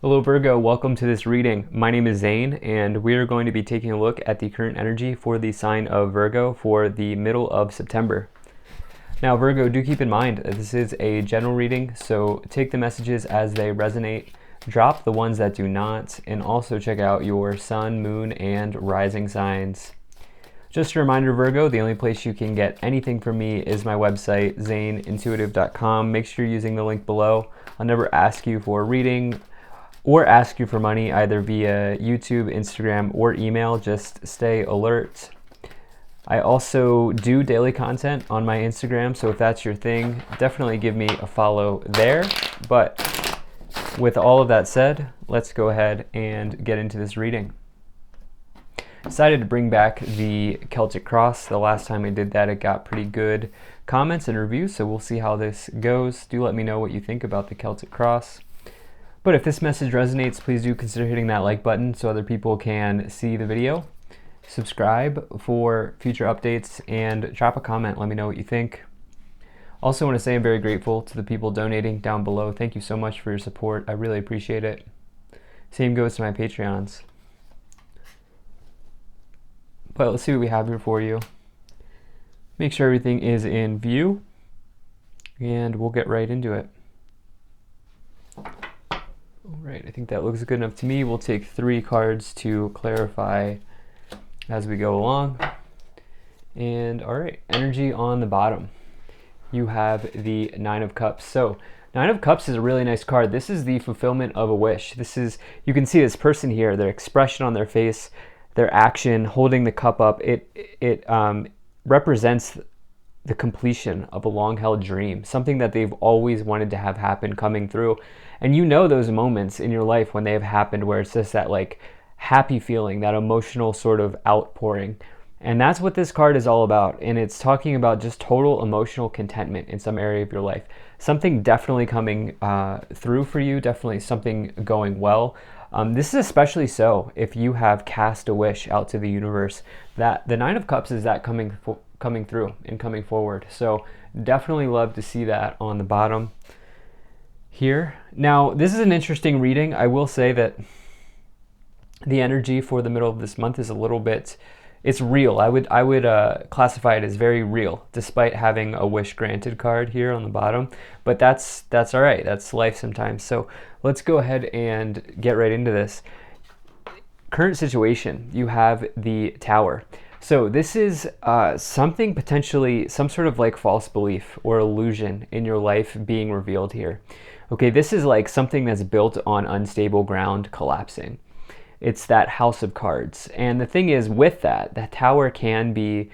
Hello Virgo, welcome to this reading. My name is Zane and we are going to be taking a look at the current energy for the sign of Virgo for the middle of September. Now Virgo, do keep in mind that this is a general reading, so take the messages as they resonate, drop the ones that do not, and also check out your sun, moon, and rising signs. Just a reminder, Virgo, the only place you can get anything from me is my website, zaneintuitive.com. Make sure you're using the link below. I'll never ask you for a reading or ask you for money either via YouTube, Instagram, or email. Just stay alert. I also do daily content on my Instagram, so if that's your thing, definitely give me a follow there. But with all of that said, let's go ahead and get into this reading. Decided to bring back the Celtic Cross. The last time I did that, it got pretty good comments and reviews, so we'll see how this goes. Do let me know what you think about the Celtic Cross. But if this message resonates, please do consider hitting that like button so other people can see the video. Subscribe for future updates and drop a comment. Let me know what you think. Also want to say I'm very grateful to the people donating down below. Thank you so much for your support. I really appreciate it. Same goes to my Patreons. But let's see what we have here for you. Make sure everything is in view, and we'll get right into it. All right, I think that looks good enough to me. We'll take 3 cards to clarify as we go along. And all right, energy on the bottom. You have the 9 of Cups. So 9 of Cups is a really nice card. This is the fulfillment of a wish. This is, you can see this person here, their expression on their face, their action, holding the cup up. It represents the completion of a long-held dream, something that they've always wanted to have happen coming through. And you know those moments in your life when they have happened where it's just that like happy feeling, that emotional sort of outpouring. And that's what this card is all about. And it's talking about just total emotional contentment in some area of your life. Something definitely coming through for you, definitely something going well. This is especially so if you have cast a wish out to the universe. That the 9 of Cups is that coming through and coming forward. So definitely love to see that on the bottom here. Now, this is an interesting reading. I will say that the energy for the middle of this month is a little bit, it's real. I would classify it as very real, despite having a wish granted card here on the bottom. But that's all right. That's life sometimes. So let's go ahead and get right into this. Current situation, you have the Tower. So this is something potentially, some sort of like false belief or illusion in your life being revealed here. Okay, this is like something that's built on unstable ground collapsing. It's that House of Cards. And the thing is with that, the Tower can be,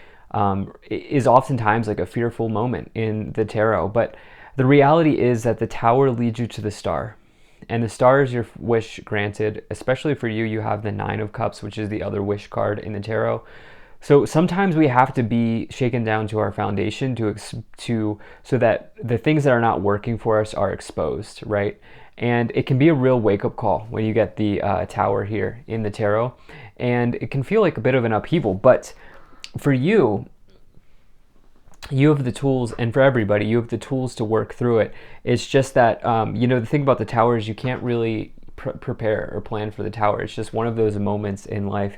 is oftentimes like a fearful moment in the tarot. But the reality is that the Tower leads you to the Star. And the Star is your wish granted. Especially for you, you have the 9 of Cups, which is the other wish card in the tarot. So sometimes we have to be shaken down to our foundation so that the things that are not working for us are exposed, right? And it can be a real wake-up call when you get the Tower here in the tarot. And it can feel like a bit of an upheaval. But for you, you have the tools, and for everybody, you have the tools to work through it. It's just that, the thing about the Tower is you can't really prepare or plan for the Tower. It's just one of those moments in life.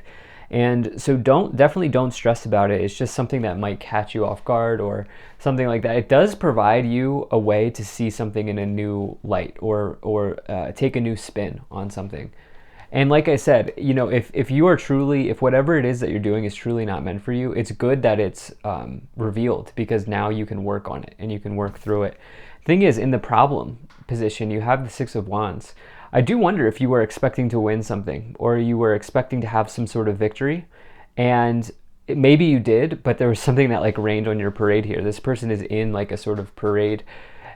And so definitely don't stress about it. It's just something that might catch you off guard or something like that. It does provide you a way to see something in a new light or take a new spin on something. And like I said, if you are truly, if whatever it is that you're doing is truly not meant for you, it's good that it's revealed, because now you can work on it and you can work through it. Thing is, in the problem position, you have the 6 of Wands. I do wonder if you were expecting to win something or you were expecting to have some sort of victory, and maybe you did, but there was something that like rained on your parade here. This person is in like a sort of parade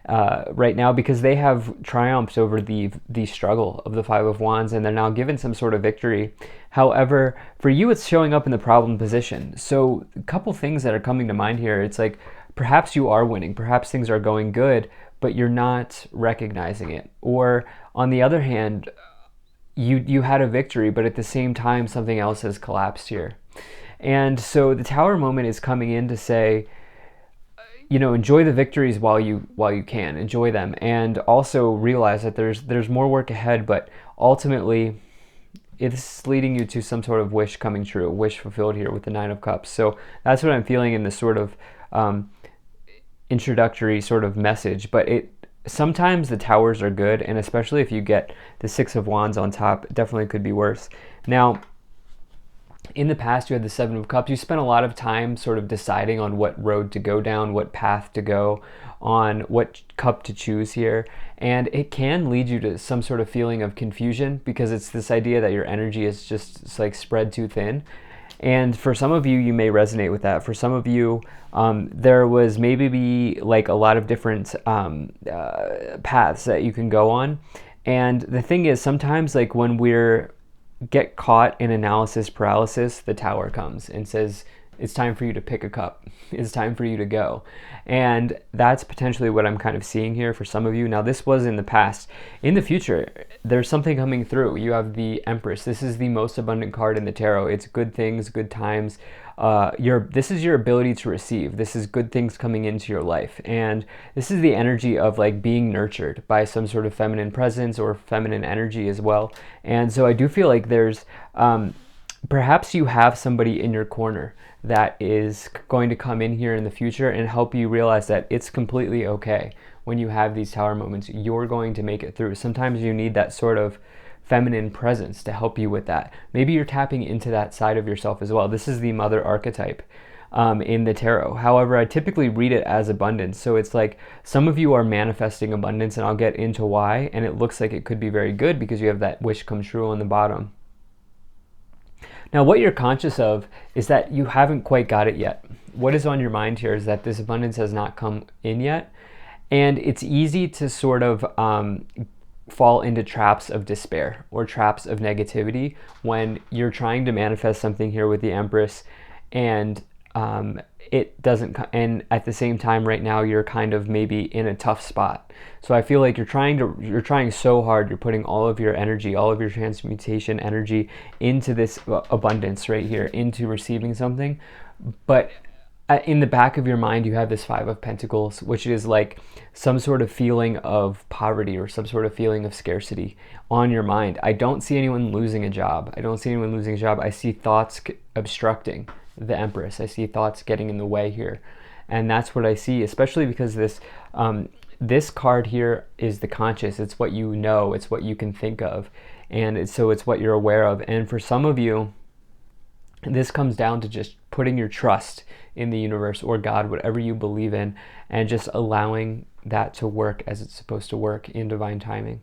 right now because they have triumphed over the struggle of the 5 of Wands, and they're now given some sort of victory. However, for you, it's showing up in the problem position. So a couple things that are coming to mind here. It's like perhaps you are winning, perhaps things are going good, but you're not recognizing it. Or on the other hand, you had a victory, but at the same time, something else has collapsed here. And so the Tower moment is coming in to say, you know, enjoy the victories while you can enjoy them, and also realize that there's more work ahead, but ultimately it's leading you to some sort of wish coming true, wish fulfilled here with the Nine of Cups. So that's what I'm feeling in this sort of introductory sort of message. But it sometimes the towers are good, and especially if you get the Six of Wands on top, it definitely could be worse. Now, in the past, you had the Seven of Cups. You spent a lot of time sort of deciding on what road to go down, what path to go on, what cup to choose here. And it can lead you to some sort of feeling of confusion, because it's this idea that your energy is just like spread too thin. And for some of you, you may resonate with that. For some of you, there was maybe like a lot of different paths that you can go on. And the thing is, sometimes like when we're get caught in analysis paralysis, the tower comes and says, it's time for you to pick a cup. It's time for you to go. And that's potentially what I'm kind of seeing here for some of you. Now, this was in the past. In the future, there's something coming through. You have the Empress. This is the most abundant card in the tarot. It's good things, good times. This is your ability to receive. This is good things coming into your life. And this is the energy of like being nurtured by some sort of feminine presence or feminine energy as well. And so I do feel like there's, perhaps you have somebody in your corner that is going to come in here in the future and help you realize that it's completely okay when you have these tower moments. You're going to make it through. Sometimes you need that sort of feminine presence to help you with that. Maybe you're tapping into that side of yourself as well. This is the mother archetype in the tarot. However, I typically read it as abundance. So it's like some of you are manifesting abundance, and I'll get into why. And it looks like it could be very good because you have that wish come true on the bottom. Now, what you're conscious of is that you haven't quite got it yet. What is on your mind here is that this abundance has not come in yet. And it's easy to sort of fall into traps of despair or traps of negativity when you're trying to manifest something here with the Empress, and it doesn't, and at the same time right now you're kind of maybe in a tough spot. So I feel like you're trying so hard, you're putting all of your energy, all of your transmutation energy into this abundance right here, into receiving something. But in the back of your mind, you have this Five of Pentacles, which is like some sort of feeling of poverty or some sort of feeling of scarcity on your mind. I don't see anyone losing a job. I see thoughts obstructing the Empress. I see thoughts getting in the way here. And that's what I see, especially because this card here is the conscious. It's what you know. It's what you can think of. And so it's what you're aware of. And for some of you, this comes down to just putting your trust in the universe or God, whatever you believe in, and just allowing that to work as it's supposed to work in divine timing.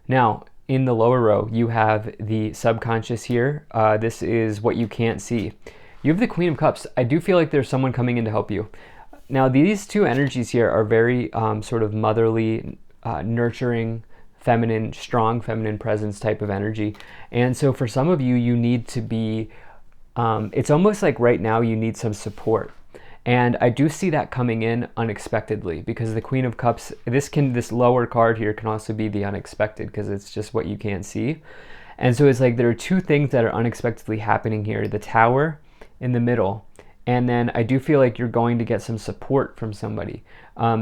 Now, in the lower row, you have the subconscious here. This is what you can't see. You have the Queen of Cups. I do feel like there's someone coming in to help you. Now, these two energies here are very sort of motherly, nurturing, feminine, strong feminine presence type of energy. And so for some of you, you need to be, it's almost like right now you need some support. And I do see that coming in unexpectedly, because the Queen of Cups, this lower card here can also be the unexpected, because it's just what you can't see. And so it's like there are two things that are unexpectedly happening here. The Tower in the middle, and then I do feel like you're going to get some support from somebody.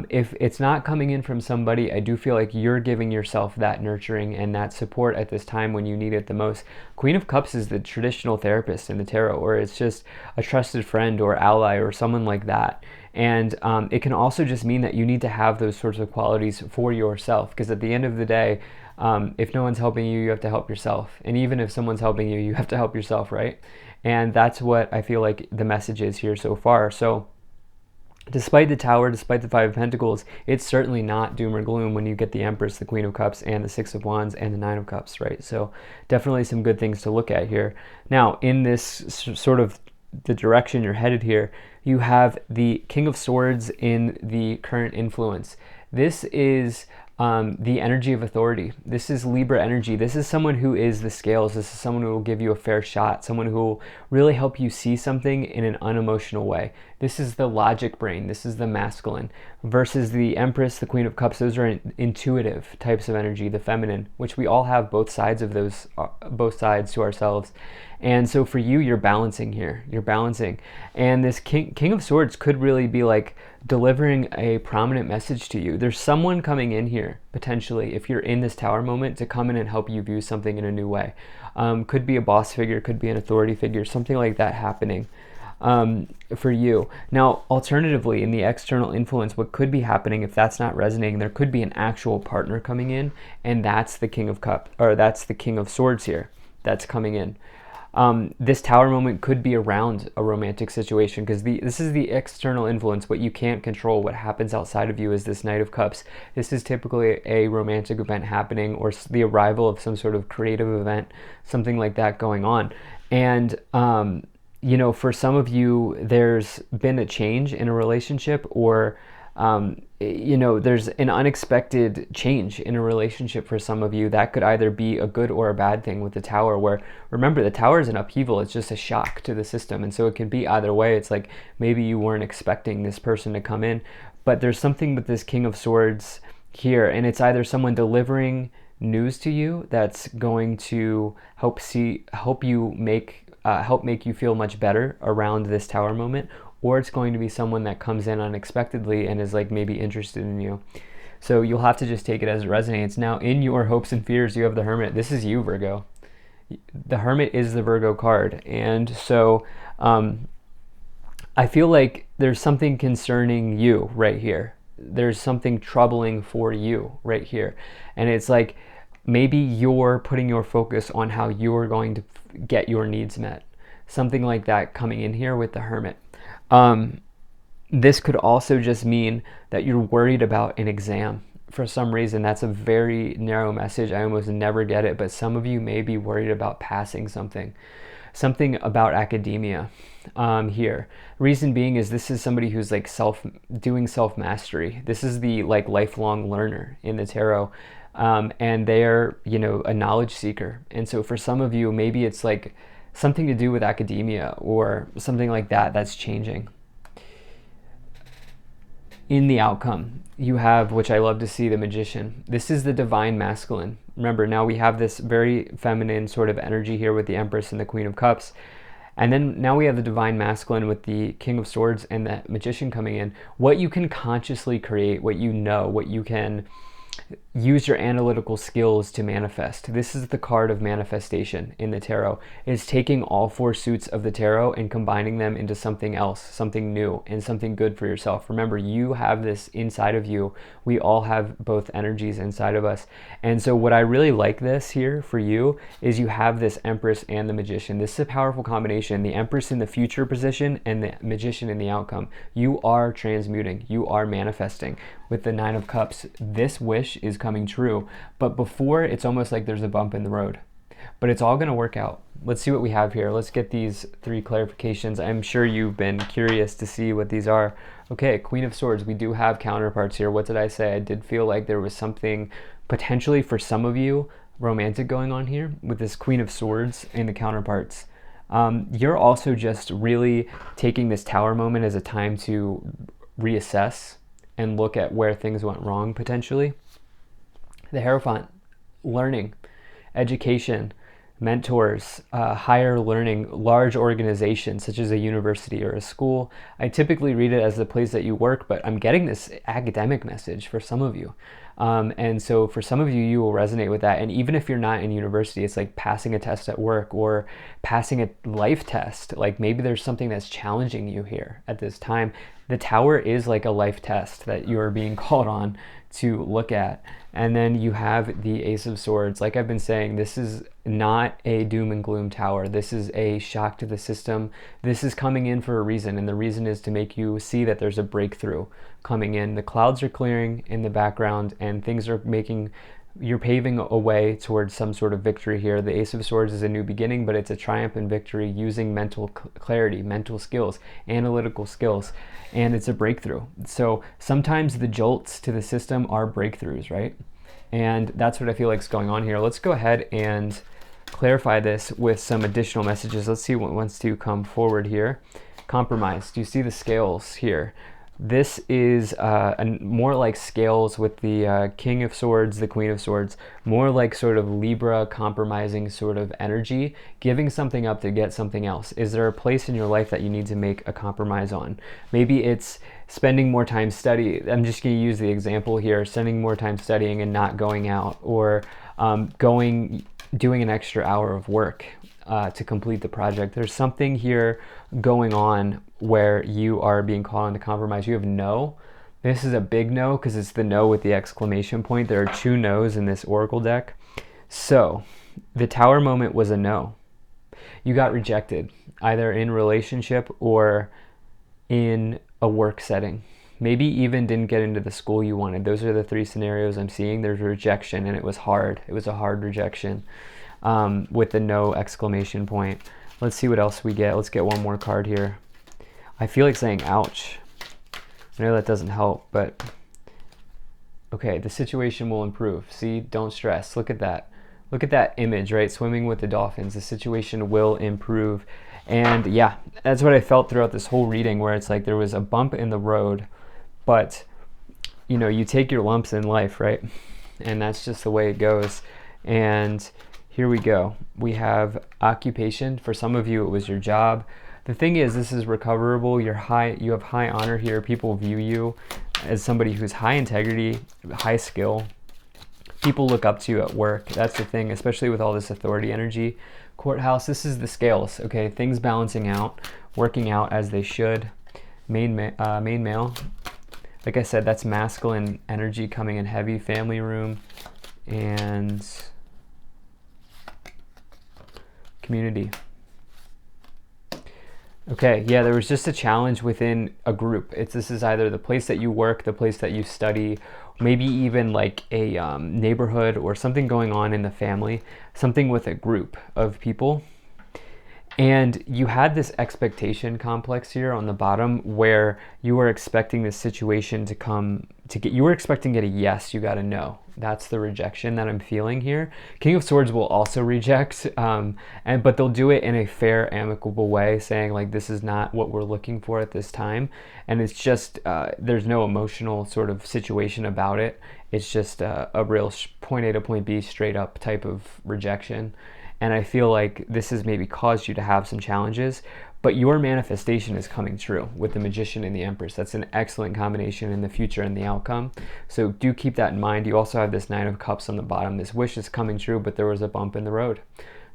If it's not coming in from somebody, I do feel like you're giving yourself that nurturing and that support at this time when you need it the most. Queen of Cups is the traditional therapist in the tarot, or it's just a trusted friend or ally or someone like that. And it can also just mean that you need to have those sorts of qualities for yourself, because at the end of the day, if no one's helping you, you have to help yourself. And even if someone's helping you, you have to help yourself, right? And that's what I feel like the message is here so far. So despite the Tower, despite the Five of Pentacles, it's certainly not doom or gloom when you get the Empress, the Queen of Cups, and the Six of Wands, and the Nine of Cups, right? So definitely some good things to look at here. Now, in this sort of the direction you're headed here, you have the King of Swords in the current influence. This is the energy of authority. This is Libra energy. This is someone who is the scales. This is someone who will give you a fair shot, someone who will really help you see something in an unemotional way. This is the logic brain. This is the masculine. versus the Empress, the Queen of Cups. Those are intuitive types of energy, the feminine, which we all have both sides of those, both sides to ourselves. And so for you, you're balancing here. You're balancing. And this King of Swords could really be like delivering a prominent message to you. There's someone coming in here, potentially, if you're in this Tower moment, to come in and help you view something in a new way. Could be a boss figure, could be an authority figure, something like that happening for you. Now, alternatively, in the external influence, what could be happening, if that's not resonating, there could be an actual partner coming in, and that's the King of Cups, or that's the King of Swords here that's coming in. This Tower moment could be around a romantic situation, because this is the external influence, what you can't control. What happens outside of you is this Knight of Cups. This is typically a romantic event happening, or the arrival of some sort of creative event, something like that going on. And you know, for some of you, there's been a change in a relationship, or you know, there's an unexpected change in a relationship for some of you. That could either be a good or a bad thing with the Tower, where, remember, the Tower is an upheaval. It's just a shock to the system. And so it could be either way. It's like maybe you weren't expecting this person to come in, but there's something with this King of Swords here, and it's either someone delivering news to you that's going to help make you feel much better around this Tower moment, or it's going to be someone that comes in unexpectedly and is like maybe interested in you. So you'll have to just take it as it resonates. Now, in your hopes and fears, you have the Hermit. This is you, Virgo. The Hermit is the Virgo card. And so I feel like there's something concerning you right here. There's something troubling for you right here. And it's like maybe you're putting your focus on how you're going to get your needs met. Something like that coming in here with the Hermit. This could also just mean that you're worried about an exam. For some reason, that's a very narrow message. I almost never get it, but some of you may be worried about passing something about academia here. Reason being is this is somebody who's like doing self-mastery. This is the like lifelong learner in the tarot. And they're, you know, a knowledge seeker. And so for some of you, maybe it's like something to do with academia or something like that that's changing. In the outcome, you have, which I love to see, the Magician. This is the divine masculine. Remember, now we have this very feminine sort of energy here with the Empress and the Queen of Cups. And then now we have the divine masculine with the King of Swords and the Magician coming in. What you can consciously create, what you know, what you can use your analytical skills to manifest. This is the card of manifestation in the tarot. It's taking all four suits of the tarot and combining them into something else, something new, and something good for yourself. Remember, you have this inside of you. We all have both energies inside of us. And so what I really like this here for you is you have this Empress and the Magician. This is a powerful combination. The Empress in the future position and the Magician in the outcome. You are transmuting. You are manifesting. With the Nine of Cups, this wish is coming true, but before, it's almost like there's a bump in the road, but it's all going to work out. Let's see what we have here. Let's get these three clarifications. I'm sure you've been curious to see what these are. Okay, Queen of Swords. We do have counterparts here. What did I say? I did feel like there was something potentially for some of you romantic going on here with this Queen of Swords and the counterparts. You're also just really taking this Tower moment as a time to reassess and look at where things went wrong potentially. The Hierophant, learning, education, mentors, higher learning, large organizations such as a university or a school. I typically read it as the place that you work, but I'm getting this academic message for some of you. And so for some of you, you will resonate with that. And even if you're not in university, it's like passing a test at work or passing a life test. Like maybe there's something that's challenging you here at this time. The Tower is like a life test that you're being called on to look at. And then you have the Ace of Swords. Like I've been saying, this is not a doom and gloom Tower. This is a shock to the system. This is coming in for a reason, and the reason is to make you see that there's a breakthrough coming in. The clouds are clearing in the background, and things are you're paving a way towards some sort of victory here. The Ace of Swords is a new beginning, but it's a triumph and victory using mental clarity, mental skills, analytical skills, and it's a breakthrough. So sometimes the jolts to the system are breakthroughs, right? And that's what I feel like is going on here. Let's go ahead and clarify this with some additional messages. Let's see what wants to come forward here. Compromise. Do you see the scales here? This is more like scales with the King of Swords, the Queen of Swords, more like sort of Libra compromising sort of energy, giving something up to get something else. Is there a place in your life that you need to make a compromise on? Maybe it's spending more time studying. I'm just going to use the example here, spending more time studying and not going out, or doing an extra hour of work to complete the project. There's something here going on where you are being called on to compromise. You have no. This is a big no because it's the no with the exclamation point. There are two no's in this oracle deck. So the Tower moment was a no. You got rejected, either in relationship or in a work setting. Maybe even didn't get into the school you wanted. Those are the three scenarios I'm seeing. There's rejection, and it was hard. It was a hard rejection with the no exclamation point. Let's see what else we get. Let's get one more card here. I feel like saying ouch. I know that doesn't help, but okay, the situation will improve. See, don't stress. Look at that. Look at that image, right? Swimming with the dolphins. The situation will improve. And yeah, that's what I felt throughout this whole reading, where it's like there was a bump in the road, but you know, you take your lumps in life, right? And that's just the way it goes. And here we go. We have occupation. For some of you, it was your job. The thing is, this is recoverable. You have high honor here. People view you as somebody who's high integrity, high skill. People look up to you at work. That's the thing, especially with all this authority energy. Courthouse, this is the scales, okay? Things balancing out, working out as they should. Main male. Like I said, that's masculine energy coming in heavy. Family room and community. Okay, yeah, there was just a challenge within a group. This is either the place that you work, the place that you study, maybe even like a neighborhood or something going on in the family, something with a group of people. And you had this expectation complex here on the bottom where you were expecting this situation you were expecting to get a yes, you got a no. That's the rejection that I'm feeling here. King of Swords will also reject, but they'll do it in a fair, amicable way, saying like, this is not what we're looking for at this time. And it's just, there's no emotional sort of situation about it. It's just a real point A to point B straight up type of rejection. And I feel like this has maybe caused you to have some challenges, but your manifestation is coming true with the Magician and the Empress. That's an excellent combination in the future and the outcome. So do keep that in mind. You also have this Nine of Cups on the bottom. This wish is coming true, but there was a bump in the road.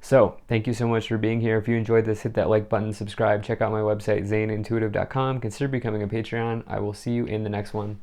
So thank you so much for being here. If you enjoyed this, hit that like button, subscribe, check out my website, zanintuitive.com. Consider becoming a Patreon. I will see you in the next one.